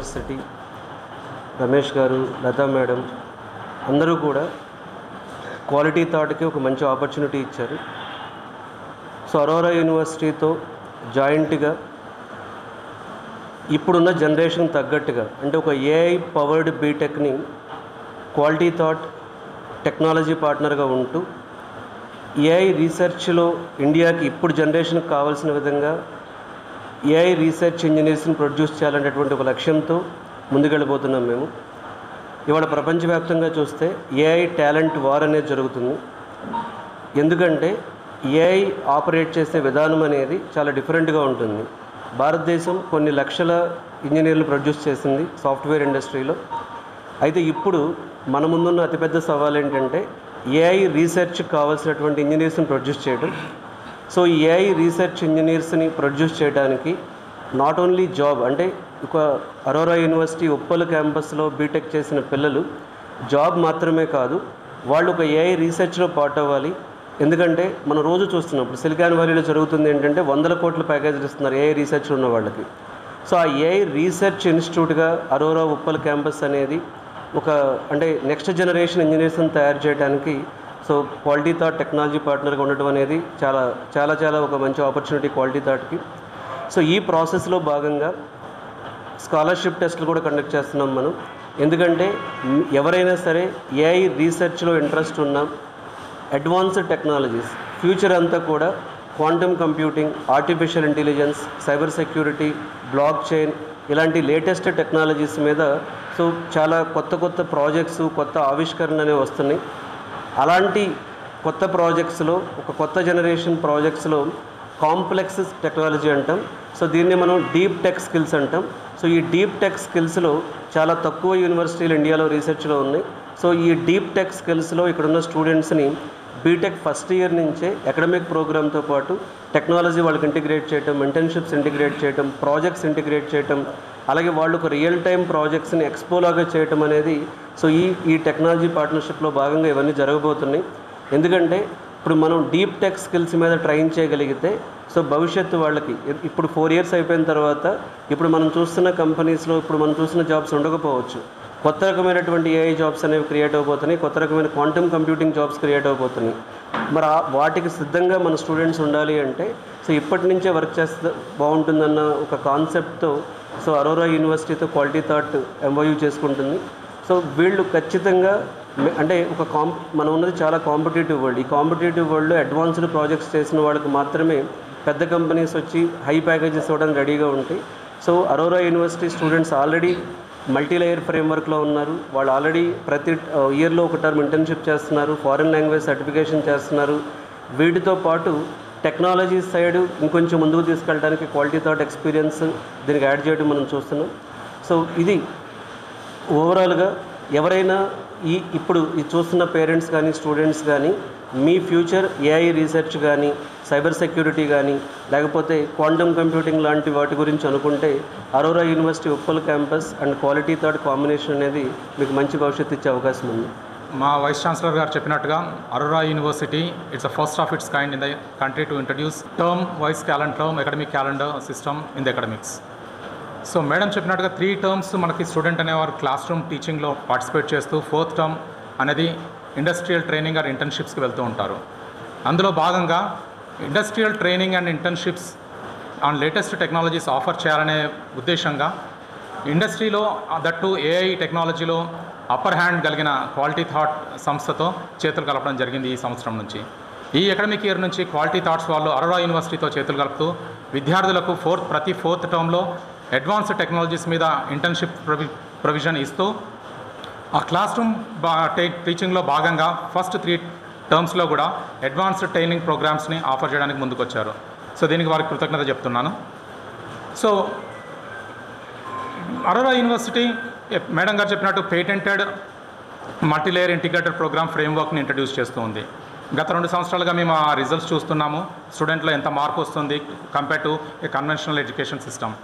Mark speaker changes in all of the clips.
Speaker 1: University, Ramesh గారు, Lata madam అందరూ కూడా క్వాలిటీ థాట్కి ఒక మంచి ఆపర్చునిటీ ఇచ్చారు. సో అరోరా యూనివర్సిటీతో జాయింట్గా ఇప్పుడున్న జనరేషన్ తగ్గట్టుగా అంటే ఒక ఏఐ పవర్డ్ బీటెక్ని క్వాలిటీ థాట్ టెక్నాలజీ పార్ట్నర్గా ఉంటూ ఏఐ రీసెర్చ్లో ఇండియాకి ఇప్పుడు జనరేషన్కి కావాల్సిన విధంగా ఏఐ రీసెర్చ్ ఇంజనీర్స్ని ప్రొడ్యూస్ చేయాలనేటువంటి ఒక లక్ష్యంతో ముందుకెళ్ళిపోతున్నాం మేము. ఇవాళ ప్రపంచవ్యాప్తంగా చూస్తే ఏఐ టాలెంట్ వార్ అనేది జరుగుతుంది. ఎందుకంటే ఏఐ ఆపరేట్ చేసే విధానం అనేది చాలా డిఫరెంట్గా ఉంటుంది. భారతదేశం కొన్ని లక్షల ఇంజనీర్లు ప్రొడ్యూస్ చేసింది సాఫ్ట్వేర్ ఇండస్ట్రీలో. అయితే ఇప్పుడు మన ముందున్న అతిపెద్ద సవాల్ ఏంటంటే ఏఐ రీసెర్చ్ కావాల్సినటువంటి ఇంజనీర్స్ని ప్రొడ్యూస్ చేయడం. సో ఈ ఏఐ రీసెర్చ్ ఇంజనీర్స్ని ప్రొడ్యూస్ చేయడానికి నాట్ ఓన్లీ జాబ్ అంటే ఒక అరోరా యూనివర్సిటీ ఉప్పల్ క్యాంపస్లో బీటెక్ చేసిన పిల్లలు జాబ్ మాత్రమే కాదు, వాళ్ళు ఒక ఏఐ రీసెర్చ్లో పార్ట్ అవ్వాలి. ఎందుకంటే మనం రోజు చూస్తున్నప్పుడు సిలికాన్ వ్యాలీలో జరుగుతుంది ఏంటంటే 100 కోట్ల ప్యాకేజీలు ఇస్తున్నారు ఏఐ రీసెర్చ్లో ఉన్న వాళ్ళకి. సో ఆ ఏఐ రీసెర్చ్ ఇన్స్టిట్యూట్గా అరోరా ఉప్పల్ క్యాంపస్ అనేది ఒక అంటే నెక్స్ట్ జనరేషన్ ఇంజనీర్స్ని తయారు చేయడానికి సో క్వాలిటీ థాట్ టెక్నాలజీ పార్ట్నర్గా ఉండటం అనేది చాలా చాలా చాలా ఒక మంచి ఆపర్చునిటీ క్వాలిటీ థాట్కి. సో ఈ ప్రాసెస్లో భాగంగా స్కాలర్షిప్ టెస్ట్లు కూడా కండక్ట్ చేస్తున్నాం మనం. ఎందుకంటే ఎవరైనా సరే ఏఐ రీసెర్చ్లో ఇంట్రెస్ట్ ఉన్న అడ్వాన్స్డ్ టెక్నాలజీస్ ఫ్యూచర్ అంతా కూడా quantum computing, artificial intelligence, cyber security, block chain ఇలాంటి లేటెస్ట్ టెక్నాలజీస్ మీద సో చాలా కొత్త కొత్త ప్రాజెక్ట్స్, కొత్త ఆవిష్కరణలు అనేవి వస్తున్నాయి. అలాంటి కొత్త ప్రాజెక్ట్స్లో ఒక కొత్త జనరేషన్ ప్రాజెక్ట్స్లో కాంప్లెక్స్ టెక్నాలజీ అంటాం. సో దీన్ని మనం డీప్ టెక్ స్కిల్స్ అంటాం. సో ఈ డీప్ టెక్ స్కిల్స్లో చాలా తక్కువ యూనివర్సిటీలు ఇండియాలో రీసెర్చ్లో ఉన్నాయి. సో ఈ డీప్ టెక్ స్కిల్స్లో ఇక్కడున్న స్టూడెంట్స్ని బీటెక్ ఫస్ట్ ఇయర్ నుంచే అకాడమిక్ ప్రోగ్రామ్తో పాటు టెక్నాలజీ వాళ్ళకి ఇంటిగ్రేట్ చేయటం, ఇంటర్న్షిప్స్ ఇంటిగ్రేట్ చేయటం, ప్రాజెక్ట్స్ ఇంటిగ్రేట్ చేయటం, అలాగే వాళ్ళు ఒక రియల్ టైం ప్రాజెక్ట్స్ని ఎక్స్పోలాగా చేయటం అనేది సో ఈ టెక్నాలజీ పార్ట్నర్షిప్లో భాగంగా ఇవన్నీ జరగబోతున్నాయి. ఎందుకంటే ఇప్పుడు మనం డీప్ టెక్ స్కిల్స్ మీద ట్రైన్ చేయగలిగితే సో భవిష్యత్తు వాళ్ళకి ఇప్పుడు 4 ఇయర్స్ అయిపోయిన తర్వాత ఇప్పుడు మనం చూస్తున్న కంపెనీస్లో ఇప్పుడు మనం చూస్తున్న జాబ్స్ ఉండకపోవచ్చు. కొత్త రకమైనటువంటి ఏఐ జాబ్స్ అనేవి క్రియేట్ అయిపోతున్నాయి, కొత్త రకమైన క్వాంటమ్ కంప్యూటింగ్ జాబ్స్ క్రియేట్ అయిపోతున్నాయి. మరి వాటికి సిద్ధంగా మన స్టూడెంట్స్ ఉండాలి అంటే సో ఇప్పటి నుంచే వర్క్ చేస్తే బాగుంటుందన్న ఒక కాన్సెప్ట్తో సో అరోరా యూనివర్సిటీతో క్వాలిటీ థాట్ ఎంఓయూ చేసుకుంటుంది. సో వీళ్ళు ఖచ్చితంగా అంటే ఒక మనం ఉన్నది చాలా కాంపిటేటివ్ వరల్డ్. ఈ కాంపిటేటివ్ వరల్డ్లో అడ్వాన్స్డ్ ప్రాజెక్ట్స్ చేసిన వాళ్ళకి మాత్రమే పెద్ద కంపెనీస్ వచ్చి హై ప్యాకేజెస్ ఇవ్వడానికి రెడీగా ఉంటాయి. So Aurora university students already multi layer ఫ్రేమ్వర్క్లో ఉన్నారు. వాళ్ళు ఆల్రెడీ ప్రతి ఇయర్లో ఒక టర్మ్ ఇంటర్న్షిప్ చేస్తున్నారు, ఫారిన్ లాంగ్వేజ్ సర్టిఫికేషన్ చేస్తున్నారు. వీటితో పాటు టెక్నాలజీ సైడ్ ఇంకొంచెం ముందుకు తీసుకెళ్ళడానికి క్వాలిటీ థాట్ ఎక్స్పీరియన్స్ దీనికి యాడ్ చేయడం మనం చూస్తున్నాం. సో ఇది ఓవరాల్గా ఎవరైనా ఇప్పుడు చూస్తున్న పేరెంట్స్ కానీ స్టూడెంట్స్ కానీ మీ ఫ్యూచర్ ఏఐ రీసెర్చ్ కానీ సైబర్ సెక్యూరిటీ కానీ లేకపోతే క్వాంటమ్ కంప్యూటింగ్ లాంటి వాటి గురించి అనుకుంటే Aurora university Uppal campus and quality thought combination అనేది మీకు మంచి భవిష్యత్తు ఇచ్చే అవకాశం ఉంది.
Speaker 2: మా వైస్ ఛాన్సలర్ గారు చెప్పినట్టుగా Aurora University it's the first of its kind in the country to introduce term wise term academic calendar system in the academics. So madam చెప్పినట్టుగా 3 టర్మ్స్ మనకి స్టూడెంట్ అనేవారు క్లాస్ రూమ్ టీచింగ్లో పార్టిసిపేట్ చేస్తూ 4th term అనేది industrial training or ఇంటర్న్షిప్స్కి వెళ్తూ ఉంటారు. అందులో భాగంగా industrial training and internships on latest technologies offer చేయాలనే ఉద్దేశంగా ఇండస్ట్రీలో దట్టు ఏఐ టెక్నాలజీలో అప్పర్ హ్యాండ్ కలిగిన క్వాలిటీ థాట్ సంస్థతో చేతులు కలపడం జరిగింది ఈ సంవత్సరం నుంచి. ఈ అకాడమిక్ ఇయర్ నుంచి క్వాలిటీ థాట్స్ వాళ్ళు అరోరా యూనివర్సిటీతో చేతులు కలుపుతూ విద్యార్థులకు ప్రతి 4th టర్మ్లో అడ్వాన్స్డ్ టెక్నాలజీస్ మీద ఇంటర్న్షిప్ ప్రొవిజన్ ఇస్తూ ఆ క్లాస్ రూమ్ టీచింగ్లో భాగంగా ఫస్ట్ 3 టర్మ్స్లో కూడా అడ్వాన్స్డ్ ట్రైనింగ్ ప్రోగ్రామ్స్ని ఆఫర్ చేయడానికి ముందుకొచ్చారు. సో దీనికి వారికి కృతజ్ఞత చెప్తున్నాను. సో అరోరా యూనివర్సిటీ మేడం గారు చెప్పినట్టు పేటెంటెడ్ మల్టీలేయర్ ఇంటిగ్రేటెడ్ ప్రోగ్రామ్ ఫ్రేమ్వర్క్ని ఇంట్రడ్యూస్ చేస్తూ ఉంది. గత 2 సంవత్సరాలుగా మేము ఆ రిజల్ట్స్ చూస్తున్నాము. స్టూడెంట్లో ఎంత మార్పు వస్తుంది compare to A conventional education system.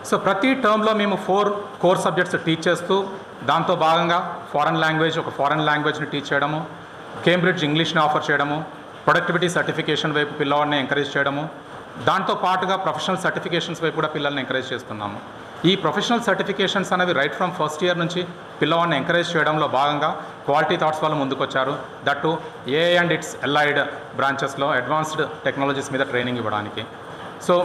Speaker 2: So ప్రతి టర్మ్లో మేము 4 కోర్ సబ్జెక్ట్స్ టీచ్ చేస్తూ దాంతో భాగంగా ఫారెన్ లాంగ్వేజ్ని టీచ్ చేయడము, కేంబ్రిడ్జ్ ఇంగ్లీష్ని ఆఫర్ చేయడము, ప్రొడక్టివిటీ సర్టిఫికేషన్ వైపు పిల్లవాడిని ఎంకరేజ్ చేయడము, దాంతో పాటుగా ప్రొఫెషనల్ సర్టిఫికేషన్స్ వైపు కూడా పిల్లల్ని ఎంకరేజ్ చేస్తున్నాము. ఈ ప్రొఫెషనల్ సర్టిఫికేషన్స్ అనేవి రైట్ ఫ్రమ్ ఫస్ట్ ఇయర్ నుంచి పిల్లవాడిని ఎంకరేజ్ చేయడంలో భాగంగా క్వాలిటీ థాట్స్ వాళ్ళు ముందుకొచ్చారు. That AI and its allied బ్రాంచెస్లో అడ్వాన్స్డ్ టెక్నాలజీస్ మీద ట్రైనింగ్ ఇవ్వడానికి. సో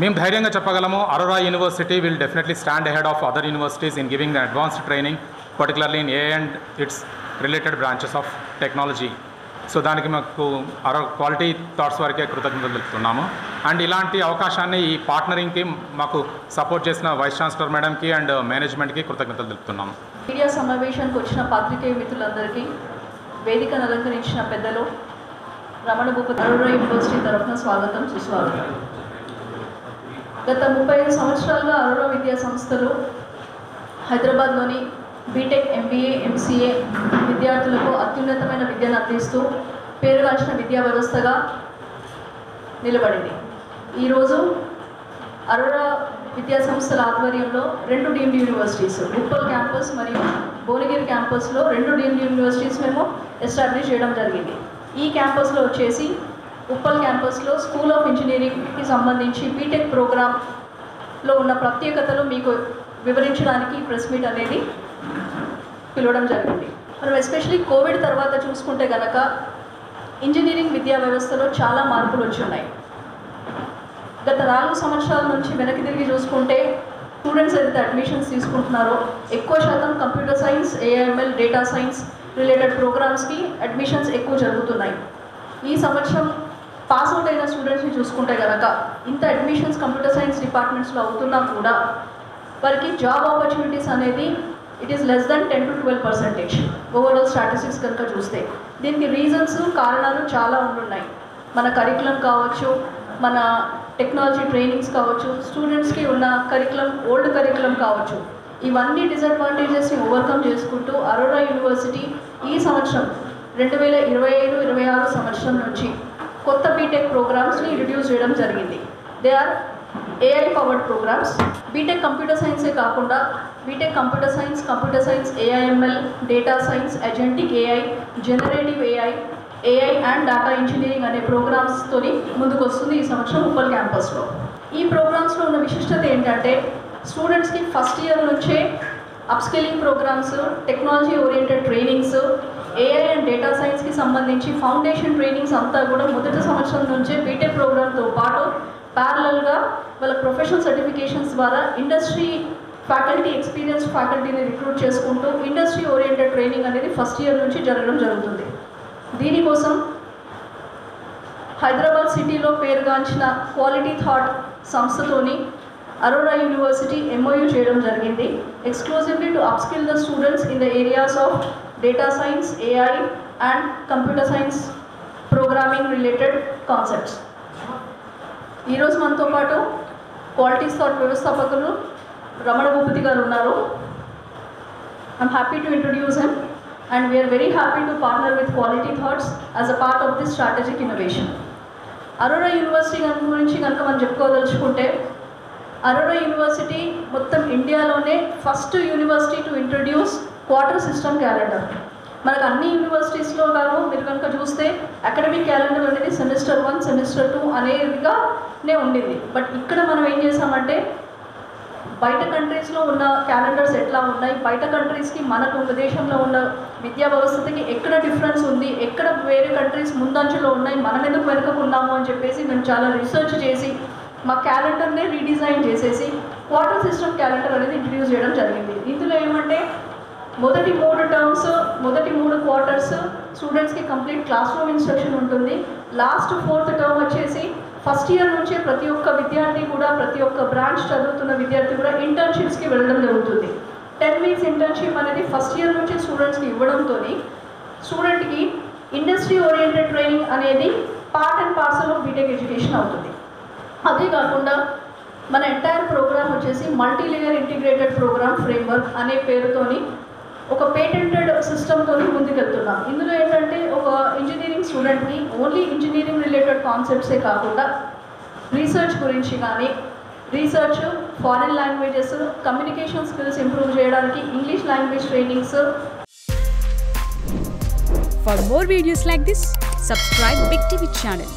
Speaker 2: మేము ధైర్యంగా చెప్పగలము, Aurora university will definitely stand ahead of other universities in giving the advanced training, particularly in AI and its related branches of technology. So దానికి మాకు quality thoughts వరకే కృతజ్ఞతలు తెలుపుతున్నాము. అండ్ ఇలాంటి అవకాశాన్ని ఈ పార్ట్నరింగ్కి మాకు సపోర్ట్ చేసిన వైస్ ఛాన్సలర్ మేడంకి అండ్ మేనేజ్మెంట్కి కృతజ్ఞతలు తెలుపుతున్నాము.
Speaker 3: మీడియా సమావేశానికి వచ్చిన పాత్రికేయ మిత్రులందరికీ, వేదికను అలంకరించిన పెద్దలు, రమణ భూపతి అరోరా యూనివర్సిటీ తరఫున స్వాగతం, సుస్వాగతం. గత 35 సంవత్సరాలుగా అరోరా విద్యా సంస్థలు హైదరాబాద్లోని బీటెక్, ఎంబీఏ, ఎంసీఏ విద్యార్థులకు అత్యున్నతమైన విద్యను అందిస్తూ పేరుగాంచిన విద్యా వ్యవస్థగా నిలబడింది. ఈరోజు అరోరా విద్యా సంస్థల ఆధ్వర్యంలో 2 డీమ్డ్ యూనివర్సిటీస్, ఉప్పల్ క్యాంపస్ మరియు భువనగిరి క్యాంపస్లో 2 డీమ్డ్ యూనివర్సిటీస్ మేము ఎస్టాబ్లిష్ చేయడం జరిగింది. ఈ క్యాంపస్లో వచ్చేసి ఉప్పల్ క్యాంపస్లో స్కూల్ ఆఫ్ ఇంజనీరింగ్కి సంబంధించి బీటెక్ ప్రోగ్రాంలో ఉన్న ప్రత్యేకతలు మీకు వివరించడానికి ప్రెస్ మీట్ అనేది పిలవడం జరిగింది. మనం ఎస్పెషలీ కోవిడ్ తర్వాత చూసుకుంటే కనుక ఇంజనీరింగ్ విద్యా వ్యవస్థలో చాలా మార్పులు వచ్చి ఉన్నాయి. గత 4 సంవత్సరాల నుంచి వెనక్కి తిరిగి చూసుకుంటే స్టూడెంట్స్ ఏదైతే అడ్మిషన్స్ తీసుకుంటున్నారో ఎక్కువ శాతం computer science, AIML, data science related ప్రోగ్రామ్స్కి అడ్మిషన్స్ ఎక్కువ జరుగుతున్నాయి. ఈ సంవత్సరం పాస్అవుట్ అయిన స్టూడెంట్స్ని చూసుకుంటే కనుక ఇంత అడ్మిషన్స్ కంప్యూటర్ సైన్స్ డిపార్ట్మెంట్స్లో అవుతున్నా కూడా వారికి జాబ్ ఆపర్చునిటీస్ అనేది it is less than 10 to 12% overall statistics కనుక చూస్తే. దీనికి రీజన్స్, కారణాలు చాలా ఉన్నాయి. మన కరికులం కావచ్చు, మన టెక్నాలజీ ట్రైనింగ్స్ కావచ్చు, స్టూడెంట్స్కి ఉన్న కరికులం, ఓల్డ్ కరికులం కావచ్చు, ఇవన్నీ డిసడ్వాంటేజెస్ని ఓవర్కమ్ చేసుకుంటూ అరోరా యూనివర్సిటీ ఈ సంవత్సరం 2025-26 సంవత్సరం నుంచి కొత్త బీటెక్ ప్రోగ్రామ్స్ని ఇంట్రడ్యూస్ చేయడం జరిగింది. They are AI powered programmes. BTech computer సైన్సే కాకుండా BTech computer science, AIML, data science, agentic AI, generative AI, AI and data engineering అనే ప్రోగ్రామ్స్తో ముందుకు వస్తుంది ఈ సంవత్సరం ఉప్పల్ క్యాంపస్లో. ఈ ప్రోగ్రామ్స్లో ఉన్న విశిష్టత ఏంటంటే స్టూడెంట్స్కి ఫస్ట్ ఇయర్ నుంచే upskilling programmes, technology oriented trainings, AI and data సైన్స్కి సంబంధించి ఫౌండేషన్ ట్రైనింగ్స్ అంతా కూడా మొదటి సంవత్సరం నుంచే బీటెక్ ప్రోగ్రామ్తో పాటు ప్యారలల్గా వాళ్ళ ప్రొఫెషనల్ సర్టిఫికేషన్స్ ద్వారా ఇండస్ట్రీ ఫ్యాకల్టీ, ఎక్స్పీరియన్స్డ్ ఫ్యాకల్టీని రిక్రూట్ చేసుకుంటూ ఇండస్ట్రీ ఓరియంటెడ్ ట్రైనింగ్ అనేది ఫస్ట్ ఇయర్ నుంచి జరగడం జరుగుతుంది. దీనికోసం హైదరాబాద్ సిటీలో పేరుగాంచిన క్వాలిటీ థాట్ సంస్థతోని అరోరా యూనివర్సిటీ MOU చేయడం జరిగింది, exclusively to upskill the students in the areas of data science, AI and computer science programming related concepts. ఈరోజు మనతో పాటు క్వాలిటీ థాట్ వ్యవస్థాపకులు రమణ భూపతి గారు ఉన్నారు. I'm happy to introduce him and we're very happy to partner with Quality Thoughts as a part of this strategic innovation. Aurora University గురించి కనుక మనం చెప్పుకోదలుచుకుంటే అరోరా యూనివర్సిటీ మొత్తం ఇండియాలోనే first university to introduce quarter system calendar. మనకు అన్ని యూనివర్సిటీస్లో గాను మీరు కనుక చూస్తే అకాడమిక్ క్యాలెండర్ అనేది సెమిస్టర్ 1, సెమిస్టర్ 2 అనేదిగానే ఉండింది. బట్ ఇక్కడ మనం ఏం చేసామంటే బయట కంట్రీస్లో ఉన్న క్యాలెండర్స్ ఎట్లా ఉన్నాయి, బయట కంట్రీస్కి మనకు దేశంలో ఉన్న విద్యా వ్యవస్థకి ఎక్కడ డిఫరెన్స్ ఉంది, ఎక్కడ వేరే కంట్రీస్ ముందంచులో ఉన్నాయి, మనం ఎందుకు వెనుకకున్నాము అని చెప్పేసి మేము చాలా రీసెర్చ్ చేసి మా క్యాలెండర్నే రీడిజైన్ చేసేసి క్వార్టర్ సిస్టమ్ క్యాలెండర్ అనేది ఇంట్రడ్యూస్ చేయడం జరిగింది. ఇందులో ఏమంటే మొదటి 3 టర్మ్స్, మొదటి 3 క్వార్టర్స్ స్టూడెంట్స్కి కంప్లీట్ క్లాస్ రూమ్ ఇన్స్ట్రక్షన్ ఉంటుంది. లాస్ట్ 4th టర్మ్ వచ్చేసి ఫస్ట్ ఇయర్ నుంచే ప్రతి ఒక్క విద్యార్థి కూడా, ప్రతి ఒక్క బ్రాంచ్ చదువుతున్న విద్యార్థి కూడా ఇంటర్న్షిప్స్కి వెళ్ళడం జరుగుతుంది. 10 weeks ఇంటర్న్షిప్ అనేది ఫస్ట్ ఇయర్ నుంచి స్టూడెంట్స్కి ఇవ్వడంతో స్టూడెంట్కి ఇండస్ట్రీ ఓరియంటెడ్ ట్రైనింగ్ అనేది part and parcel of BTech education అవుతుంది. అదే కాకుండా మన ఎంటైర్ ప్రోగ్రామ్ వచ్చేసి multi layer integrated program framework అనే పేరుతోని ఒక పేటెంటెడ్ సిస్టమ్తో ముందుకెళ్తున్నాం. ఇందులో ఏంటంటే ఒక ఇంజనీరింగ్ స్టూడెంట్ని ఓన్లీ ఇంజనీరింగ్ రిలేటెడ్ కాన్సెప్ట్సే కాకుండా రీసెర్చ్ గురించి కానీ, research, foreign languages, communication skills improve చేయడానికి English language trainings.
Speaker 4: For more videos like this, subscribe Big TV channel.